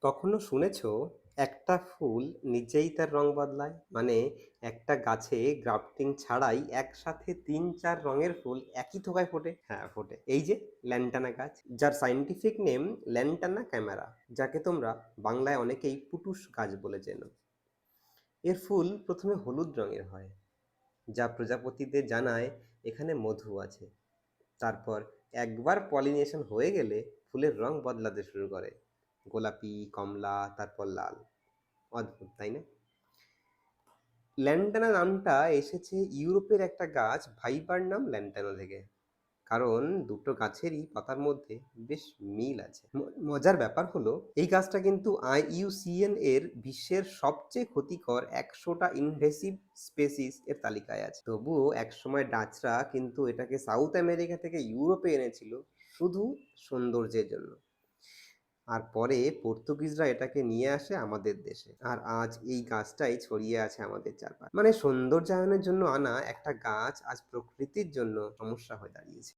কখনো শুনেছো একটা ফুল নিজেই তার রং বদলায়? মানে একটা গাছে গ্রাফটিং ছাড়াই একসাথে ৩-৪ রঙের ফুল একই থোকায় ফোটে? হ্যাঁ, ফোটে। এই যে ল্যান্টানা গাছ, যার সায়েন্টিফিক নেম ল্যান্টানা ক্যামেরা, যাকে তোমরা বাংলায় অনেকেই পুটুস গাছ বলে চেনো। এর ফুল প্রথমে হলুদ রঙের হয়, যা প্রজাপতিদের জানায় এখানে মধু আছে। তারপর একবার পলিনেশন হয়ে গেলে ফুলের রং বদলাতে শুরু করে, গোলাপি, কমলা, তারপর লাল। অদ্ভুত, তাই না? ল্যান্টানা নামটা এসেছে ইউরোপের একটা গাছ ভাইবার্নাম ল্যান্টানা থেকে। কারণ দুটো গাছেরই পাতার মধ্যে বেশ মিল আছে। মজার ব্যাপার হলো এই গাছটা কিন্তু IUCN এর বিশ্বের সবচেয়ে ক্ষতিকর 100টা ইনভেসিভ স্পেসিস এর তালিকায় আছে। তবুও একসময় ডাচরা কিন্তু এটাকে সাউথ আমেরিকা থেকে ইউরোপে এনেছিল শুধু সৌন্দর্যের জন্য। আর পরে পর্তুগিজরা এটাকে নিয়ে আসে আমাদের দেশে, আর আজ এই গাছটাই ছড়িয়ে আছে আমাদের চারপাশে। মানে সৌন্দর্যায়নের জন্য আনা একটা গাছ আজ প্রকৃতির জন্য সমস্যা হয়ে দাঁড়িয়েছে।